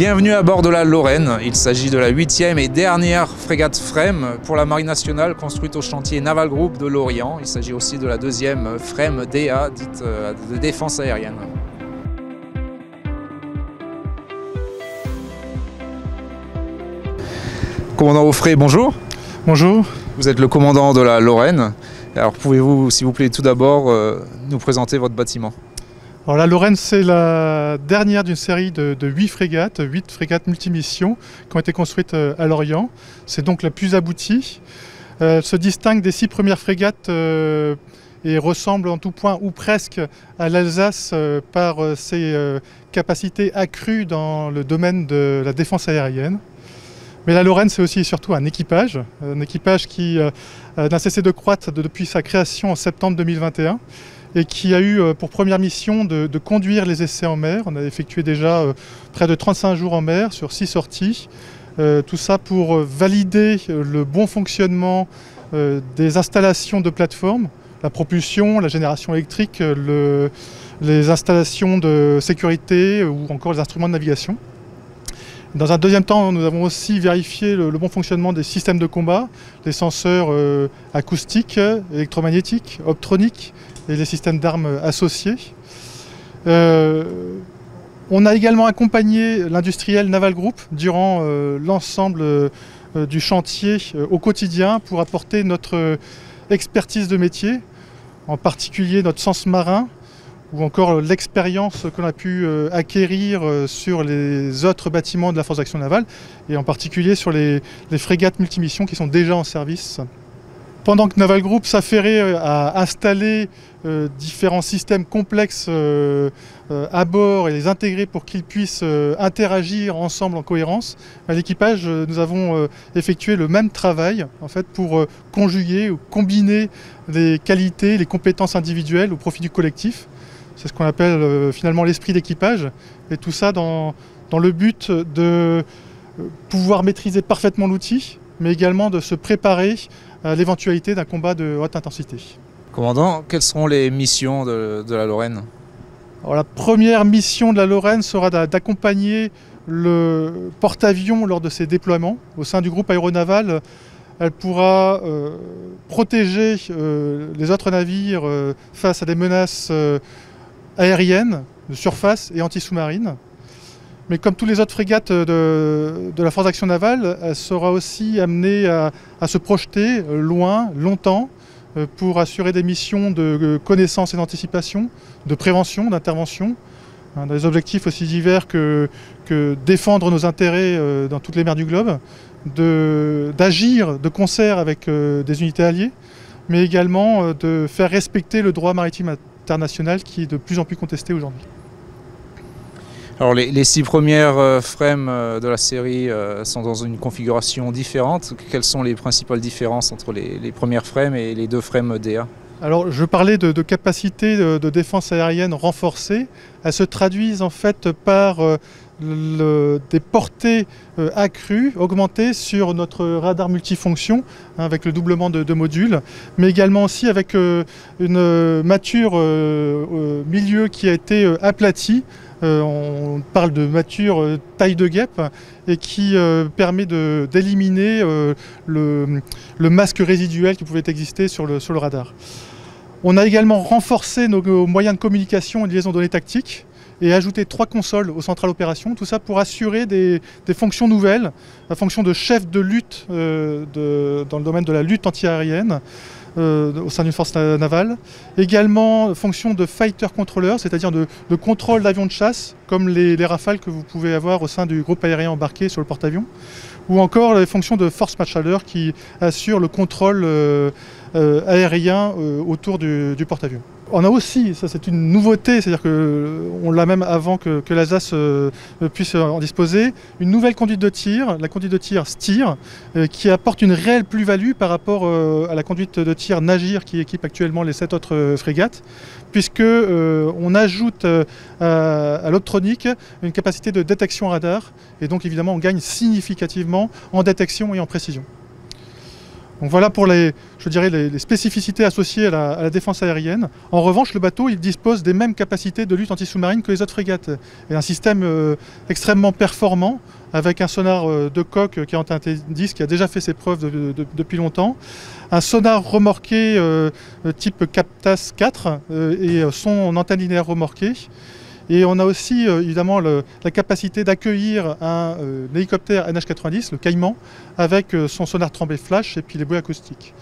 Bienvenue à bord de la Lorraine. Il s'agit de la 8e et dernière frégate FREMM pour la Marine nationale construite au chantier Naval Group de Lorient. Il s'agit aussi de la 2e FREMM DA, dite de défense aérienne. Commandant Offray, bonjour. Bonjour. Vous êtes le commandant de la Lorraine. Alors pouvez-vous, s'il vous plaît, tout d'abord nous présenter votre bâtiment? Alors la Lorraine, c'est la dernière d'une série de 8 frégates multimissions qui ont été construites à Lorient. C'est donc la plus aboutie. Elle se distingue des 6 premières frégates et ressemble en tout point ou presque à l'Alsace par ses capacités accrues dans le domaine de la défense aérienne. Mais la Lorraine, c'est aussi et surtout un équipage qui n'a cessé de croître depuis sa création en septembre 2021 et qui a eu pour première mission de conduire les essais en mer. On a effectué déjà près de 35 jours en mer sur 6 sorties. Tout ça pour valider le bon fonctionnement des installations de plateforme, la propulsion, la génération électrique, les installations de sécurité ou encore les instruments de navigation. Dans un deuxième temps, nous avons aussi vérifié le bon fonctionnement des systèmes de combat, les senseurs acoustiques, électromagnétiques, optroniques et les systèmes d'armes associés. On a également accompagné l'industriel Naval Group durant l'ensemble du chantier au quotidien pour apporter notre expertise de métier, en particulier notre sens marin, ou encore l'expérience qu'on a pu acquérir sur les autres bâtiments de la Force d'Action Navale, et en particulier sur les frégates multimissions qui sont déjà en service. Pendant que Naval Group s'affairait à installer différents systèmes complexes à bord et les intégrer pour qu'ils puissent interagir ensemble en cohérence, à l'équipage, nous avons effectué le même travail en fait, pour conjuguer ou combiner les qualités, les compétences individuelles au profit du collectif. C'est ce qu'on appelle finalement l'esprit d'équipage, et tout ça dans le but de pouvoir maîtriser parfaitement l'outil, mais également de se préparer à l'éventualité d'un combat de haute intensité. Commandant, quelles seront les missions de la Lorraine? Alors, la première mission de la Lorraine sera d'accompagner le porte-avions lors de ses déploiements. Au sein du groupe aéronaval, elle pourra protéger les autres navires face à des menaces aérienne, de surface et anti-sous-marine. Mais comme tous les autres frégates de la Force d'Action Navale, elle sera aussi amenée à se projeter loin, longtemps, pour assurer des missions de connaissance et d'anticipation, de prévention, d'intervention, dans des objectifs aussi divers que défendre nos intérêts dans toutes les mers du globe, d'agir de concert avec des unités alliées, mais également de faire respecter le droit maritime international qui est de plus en plus contesté aujourd'hui. Alors les 6 premières FREMM de la série sont dans une configuration différente. Quelles sont les principales différences entre les premières FREMM et les 2 FREMM DA? Alors je parlais de capacités de défense aérienne renforcées. Elles se traduisent en fait par des portées accrues, augmentées sur notre radar multifonction, avec le doublement de modules, mais également aussi avec une mâture milieu qui a été aplatie. On parle de mâture taille de guêpe et qui permet d'éliminer le masque résiduel qui pouvait exister sur le radar. On a également renforcé nos moyens de communication et de liaison de données tactiques et ajouté 3 consoles aux centrales opérations, tout ça pour assurer des fonctions nouvelles, la fonction de chef de lutte dans le domaine de la lutte anti-aérienne au sein d'une force navale, également fonction de fighter controller, c'est-à-dire de contrôle d'avions de chasse, comme les Rafales que vous pouvez avoir au sein du groupe aérien embarqué sur le porte-avions, ou encore les fonctions de force marshaller qui assurent le contrôle aérien autour du porte-avions. On a aussi, ça c'est une nouveauté, c'est-à-dire qu'on l'a même avant que l'Alsace puisse en disposer, une nouvelle conduite de tir, la conduite de tir STIR, qui apporte une réelle plus-value par rapport à la conduite de tir Nagir qui équipe actuellement les 7 autres frégates, puisque on ajoute à l'optronique une capacité de détection radar, et donc évidemment on gagne significativement en détection et en précision. Donc voilà pour les spécificités associées à la défense aérienne. En revanche, le bateau il dispose des mêmes capacités de lutte anti-sous-marine que les autres frégates. Et un système extrêmement performant, avec un sonar de coque 41T10 qui a déjà fait ses preuves depuis longtemps, un sonar remorqué type Captas 4 et son antenne linéaire remorquée. Et on a aussi évidemment la capacité d'accueillir un hélicoptère NH90, le Caïman, avec son sonar tremblé flash et puis les buoys acoustiques.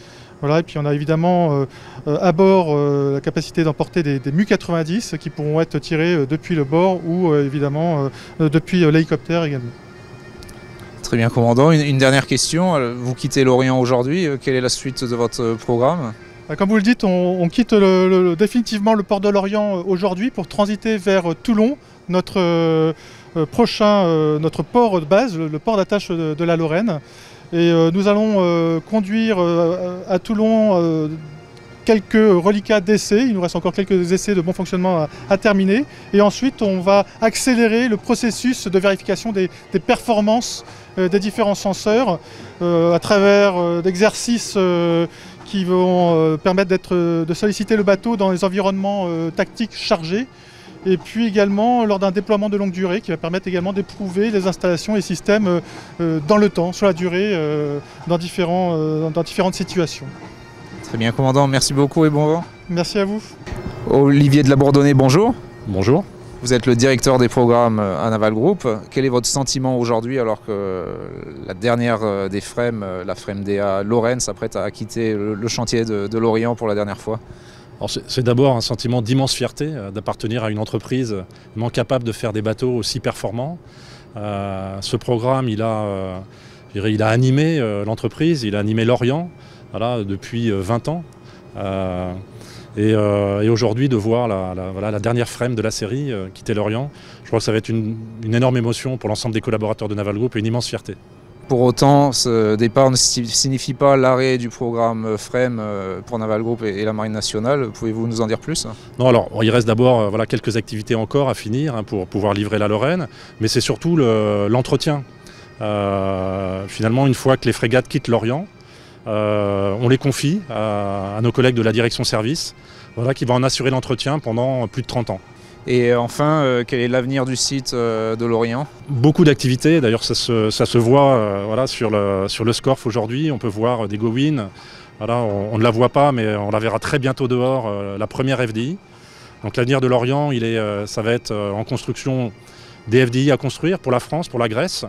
Voilà, et puis on a évidemment à bord la capacité d'emporter des Mu-90 qui pourront être tirés depuis le bord ou évidemment depuis l'hélicoptère également. Très bien, commandant. Une dernière question. Vous quittez l'Orient aujourd'hui. Quelle est la suite de votre programme ? Comme vous le dites, on quitte définitivement le port de Lorient aujourd'hui pour transiter vers Toulon, notre port de base, le port d'attache de la Lorraine. Et nous allons conduire à Toulon quelques reliquats d'essais. Il nous reste encore quelques essais de bon fonctionnement à terminer. Et ensuite, on va accélérer le processus de vérification des performances des différents senseurs à travers d'exercices qui vont permettre de solliciter le bateau dans les environnements tactiques chargés. Et puis également lors d'un déploiement de longue durée qui va permettre également d'éprouver les installations et systèmes dans le temps, sur la durée, dans différentes situations. Très bien, commandant, merci beaucoup et bon vent. Merci à vous. Olivier de la Bourdonnais, bonjour. Bonjour. Vous êtes le directeur des programmes à Naval Group. Quel est votre sentiment aujourd'hui alors que la dernière des FREMM, la FREMM DA Lorraine, s'apprête à quitter le chantier de l'Orient pour la dernière fois ? C'est d'abord un sentiment d'immense fierté d'appartenir à une entreprise capable de faire des bateaux aussi performants. Ce programme, il a animé l'entreprise, il a animé l'Orient depuis 20 ans. Et aujourd'hui, de voir la dernière FREMM de la série quitter l'Orient, je crois que ça va être une énorme émotion pour l'ensemble des collaborateurs de Naval Group et une immense fierté. Pour autant, ce départ ne signifie pas l'arrêt du programme FREMM pour Naval Group et la Marine nationale. Pouvez-vous nous en dire plus ? Non, alors il reste d'abord quelques activités encore à finir pour pouvoir livrer la Lorraine, mais c'est surtout l'entretien. Finalement, une fois que les frégates quittent l'Orient, on les confie à nos collègues de la direction service, qui va en assurer l'entretien pendant plus de 30 ans. Et enfin, quel est l'avenir du site de l'Orient ? Beaucoup d'activités, d'ailleurs ça se voit sur le SCORF aujourd'hui, on peut voir des Gowin, on ne la voit pas mais on la verra très bientôt dehors, la première FDI. Donc l'avenir de l'Orient, ça va être en construction des FDI à construire pour la France, pour la Grèce,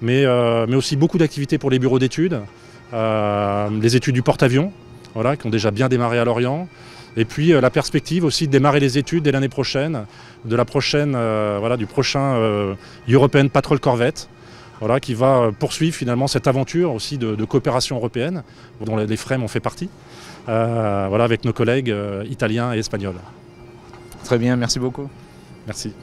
mais aussi beaucoup d'activités pour les bureaux d'études, les études du porte-avions, qui ont déjà bien démarré à l'Orient. Et puis la perspective aussi de démarrer les études dès l'année prochaine, du prochain European Patrol Corvette, qui va poursuivre finalement cette aventure aussi de coopération européenne, dont les FREMM ont fait partie, avec nos collègues italiens et espagnols. Très bien, merci beaucoup. Merci.